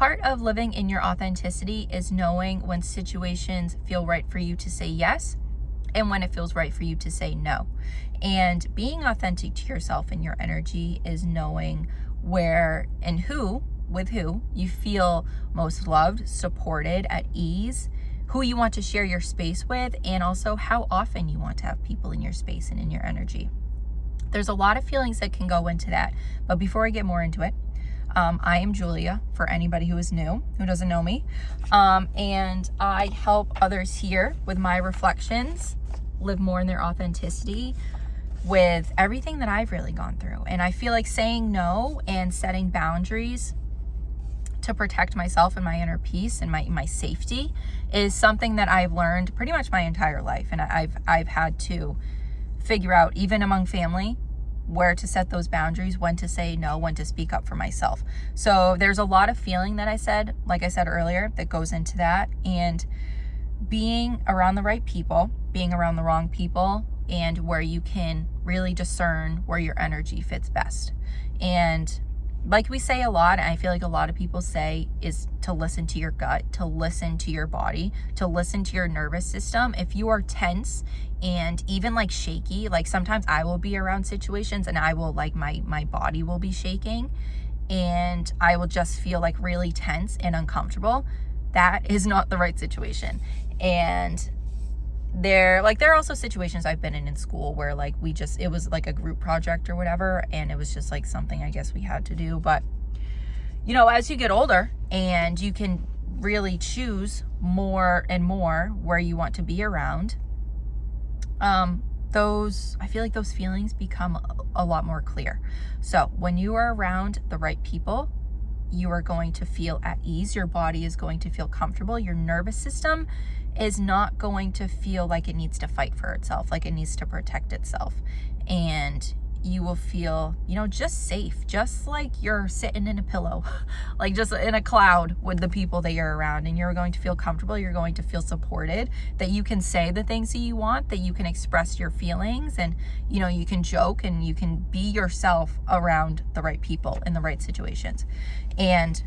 part of living in your authenticity is knowing when situations feel right for you to say yes and when it feels right for you to say no. And being authentic to yourself and your energy is knowing where and with who you feel most loved, supported, at ease, who you want to share your space with, and also how often you want to have people in your space and in your energy. There's a lot of feelings that can go into that. But before I get more into it, I am Julia, for anybody who is new, who doesn't know me. And I help others here with my reflections live more in their authenticity with everything that I've really gone through. And I feel like saying no and setting boundaries to protect myself and my inner peace and my safety is something that I've learned pretty much my entire life. And I've had to figure out, even among family, where to set those boundaries, when to say no, when to speak up for myself. So there's a lot of feeling that like I said earlier, that goes into that. And being around the right people, being around the wrong people, and where you can really discern where your energy fits best. And like we say a lot, and I feel like a lot of people say, is to listen to your gut, to listen to your body, to listen to your nervous system. If you are tense and even like shaky, like sometimes I will be around situations and I will like my body will be shaking and I will just feel like really tense and uncomfortable. That is not the right situation. And there are also situations I've been in school where like it was like a group project or whatever, and it was just like something I guess we had to do. But as you get older and you can really choose more and more where you want to be around, I feel like those feelings become a lot more clear. So when you are around the right people, you are going to feel at ease. Your body is going to feel comfortable. Your nervous system is not going to feel like it needs to fight for itself, like it needs to protect itself. And you will feel, just safe, just like you're sitting in a pillow, like just in a cloud with the people that you're around. And you're going to feel comfortable. You're going to feel supported, that you can say the things that you want, that you can express your feelings, and, you can joke and you can be yourself around the right people in the right situations. And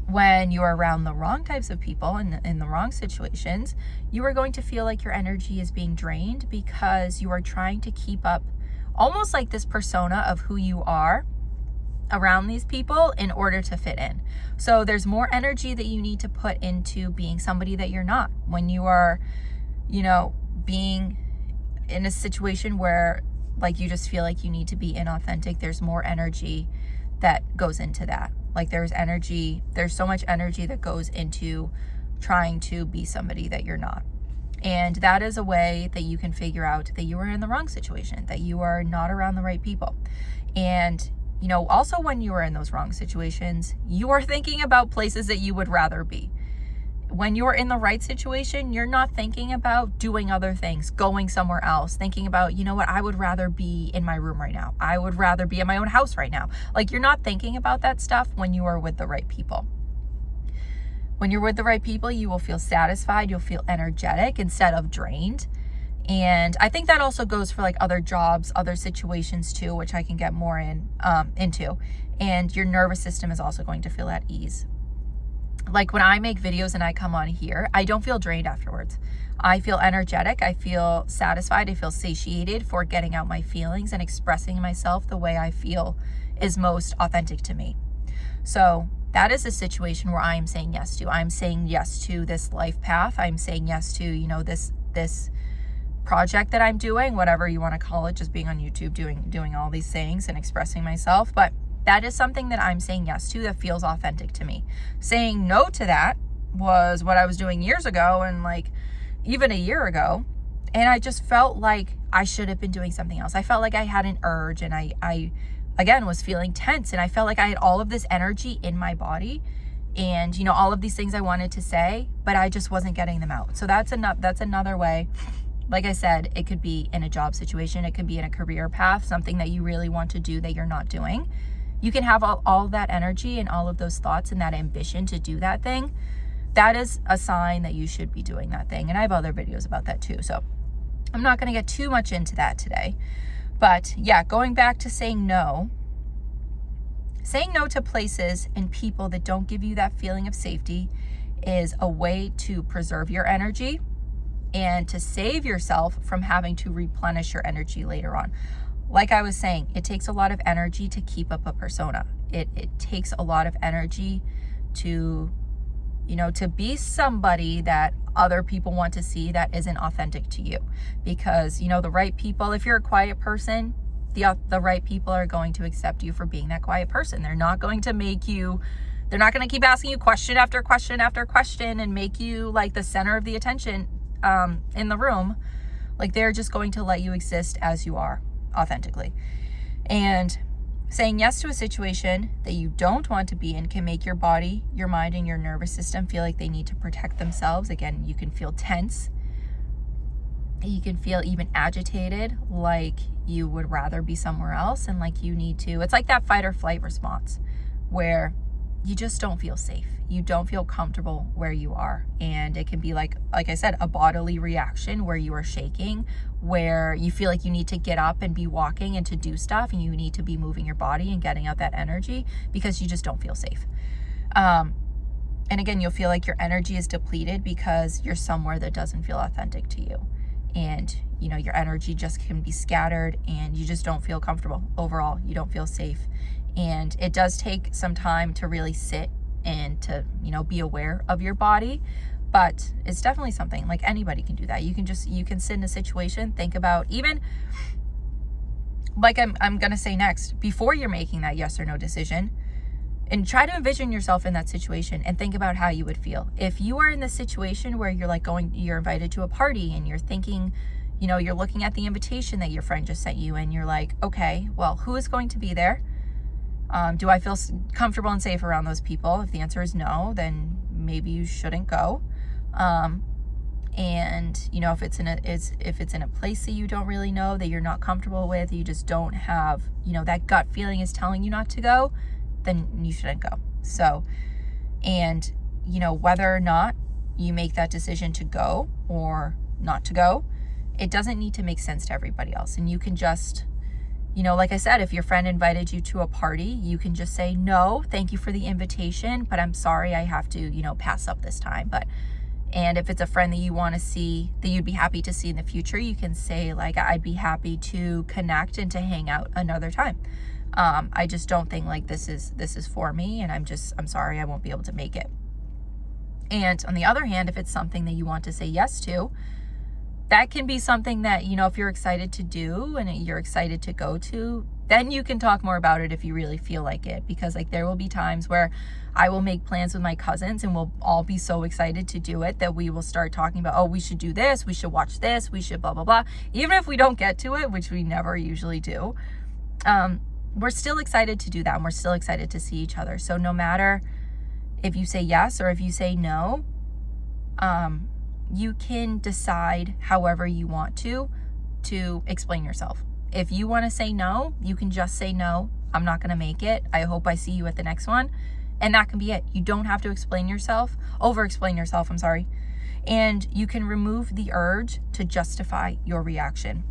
when you're around the wrong types of people and in the wrong situations, you are going to feel like your energy is being drained because you are trying to keep up almost like this persona of who you are around these people in order to fit in. So there's more energy that you need to put into being somebody that you're not. When you are, being in a situation where like you just feel like you need to be inauthentic, there's more energy that goes into that. Like there's so much energy that goes into trying to be somebody that you're not. And that is a way that you can figure out that you are in the wrong situation, that you are not around the right people. And, also when you are in those wrong situations, you are thinking about places that you would rather be. When you're in the right situation, you're not thinking about doing other things, going somewhere else, thinking about, I would rather be in my room right now. I would rather be in my own house right now. Like you're not thinking about that stuff when you are with the right people. When you're with the right people, you will feel satisfied. You'll feel energetic instead of drained. And I think that also goes for like other jobs, other situations too, which I can get more into. And your nervous system is also going to feel at ease. Like when I make videos and I come on here, I don't feel drained afterwards. I feel energetic. I feel satisfied. I feel satiated for getting out my feelings and expressing myself the way I feel is most authentic to me. So that is a situation where I am saying yes to. I'm saying yes to this life path. I'm saying yes to, this project that I'm doing, whatever you want to call it, just being on YouTube, doing all these things and expressing myself. But that is something that I'm saying yes to that feels authentic to me. Saying no to that was what I was doing years ago and like even a year ago. And I just felt like I should have been doing something else. I felt like I had an urge and I again was feeling tense, and I felt like I had all of this energy in my body and all of these things I wanted to say, but I just wasn't getting them out. So that's another way. Like I said, it could be in a job situation, it could be in a career path, something that you really want to do that you're not doing. You can have all that energy and all of those thoughts and that ambition to do that thing. That is a sign that you should be doing that thing. And I have other videos about that too. So I'm not going to get too much into that today. But yeah, going back to saying no, saying no to places and people that don't give you that feeling of safety is a way to preserve your energy and to save yourself from having to replenish your energy later on. Like I was saying, it takes a lot of energy to keep up a persona. It takes a lot of energy to, to be somebody that other people want to see that isn't authentic to you. Because, the right people, if you're a quiet person, the right people are going to accept you for being that quiet person. They're not going to they're not going to keep asking you question after question after question and make you like the center of the attention in the room. Like, they're just going to let you exist as you are authentically. And saying yes to a situation that you don't want to be in can make your body, your mind, and your nervous system feel like they need to protect themselves. Again, you can feel tense. You can feel even agitated, like you would rather be somewhere else and like you need to. It's like that fight or flight response where you just don't feel safe. You don't feel comfortable where you are. And it can be like I said, a bodily reaction where you are shaking, where you feel like you need to get up and be walking and to do stuff, and you need to be moving your body and getting out that energy because you just don't feel safe. And again, you'll feel like your energy is depleted because you're somewhere that doesn't feel authentic to you. And, your energy just can be scattered and you just don't feel comfortable overall. You don't feel safe. And it does take some time to really sit and to, be aware of your body. But it's definitely something, like anybody can do that. You can sit in a situation, think about, even like I'm going to say next, before you're making that yes or no decision, and try to envision yourself in that situation and think about how you would feel. If you are in this situation where you're invited to a party and you're thinking, you're looking at the invitation that your friend just sent you and you're like, okay, well, who is going to be there? Do I feel comfortable and safe around those people? If the answer is no, then maybe you shouldn't go. And if it's in a place that you don't really know, that you're not comfortable with, you just don't have, that gut feeling is telling you not to go, then you shouldn't go. So, and whether or not you make that decision to go or not to go, it doesn't need to make sense to everybody else. And you can just, like I said, if your friend invited you to a party, you can just say, no, thank you for the invitation, but I'm sorry, I have to, pass up this time. And if it's a friend that you want to see, that you'd be happy to see in the future, you can say, like, I'd be happy to connect and to hang out another time. I just don't think like this is for me, and I'm sorry, I won't be able to make it. And on the other hand, if it's something that you want to say yes to, that can be something that, if you're excited to do and you're excited to go to, then you can talk more about it if you really feel like it. Because like there will be times where I will make plans with my cousins and we'll all be so excited to do it that we will start talking about, oh, we should do this, we should watch this, we should blah, blah, blah. Even if we don't get to it, which we never usually do, we're still excited to do that, and we're still excited to see each other. So no matter if you say yes or if you say no, you can decide however you want to explain yourself. If you want to say no, you can just say no, I'm not going to make it. I hope I see you at the next one. And that can be it. You don't have to over-explain yourself, And you can remove the urge to justify your reaction.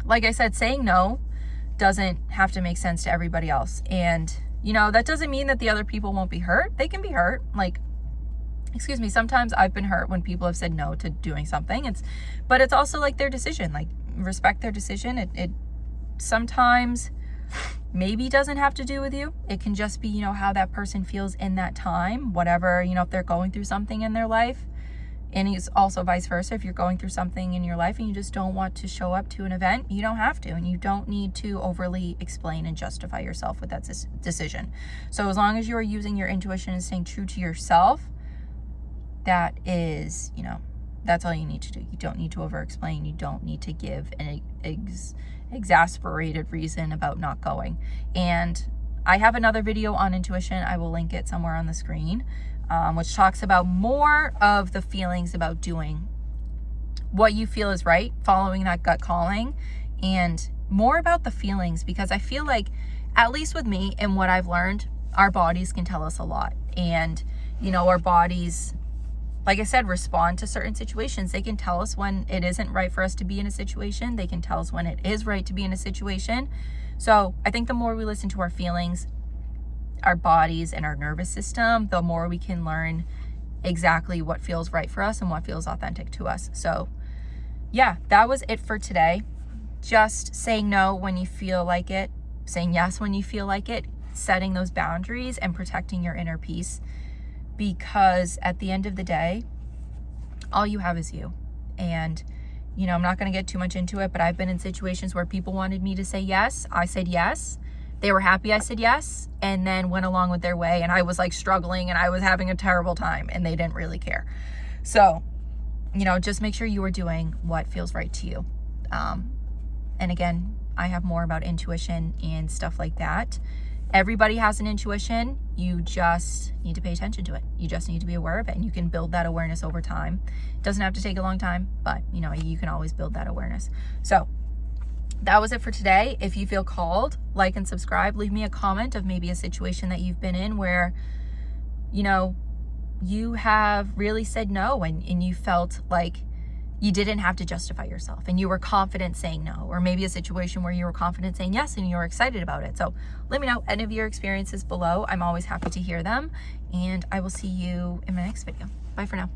Like I said, saying no doesn't have to make sense to everybody else. And, that doesn't mean that the other people won't be hurt. They can be hurt. Sometimes I've been hurt when people have said no to doing something. But it's also like their decision. Like, respect their decision. It sometimes maybe doesn't have to do with you. It can just be, how that person feels in that time, whatever, if they're going through something in their life. And it's also vice versa. If you're going through something in your life and you just don't want to show up to an event, you don't have to. And you don't need to overly explain and justify yourself with that decision. So as long as you are using your intuition and staying true to yourself, that is, that's all you need to do. You don't need to over-explain. You don't need to give an exasperated reason about not going. And I have another video on intuition. I will link it somewhere on the screen, which talks about more of the feelings about doing what you feel is right, following that gut calling, and more about the feelings, because I feel like, at least with me and what I've learned, our bodies can tell us a lot. And, our bodies, like I said, respond to certain situations. They can tell us when it isn't right for us to be in a situation. They can tell us when it is right to be in a situation. So I think the more we listen to our feelings, our bodies and our nervous system, the more we can learn exactly what feels right for us and what feels authentic to us. So yeah, that was it for today. Just saying no when you feel like it, saying yes when you feel like it, setting those boundaries and protecting your inner peace, because at the end of the day, all you have is you. And you know, I'm not going to get too much into it, but I've been in situations where people wanted me to say yes. I said yes. They were happy I said yes, and then went along with their way. And I was like struggling and I was having a terrible time, and they didn't really care. So, you know, just make sure you are doing what feels right to you. And again, I have more about intuition and stuff like that. Everybody has an intuition. You just need to pay attention to it. You just need to be aware of it, and you can build that awareness over time. It doesn't have to take a long time, but you know, you can always build that awareness. So that was it for today. If you feel called, like and subscribe. Leave me a comment of maybe a situation that you've been in where, you know, you have really said no, and you felt like you didn't have to justify yourself and you were confident saying no, or maybe a situation where you were confident saying yes and you were excited about it. So let me know any of your experiences below. I'm always happy to hear them, and I will see you in my next video. Bye for now.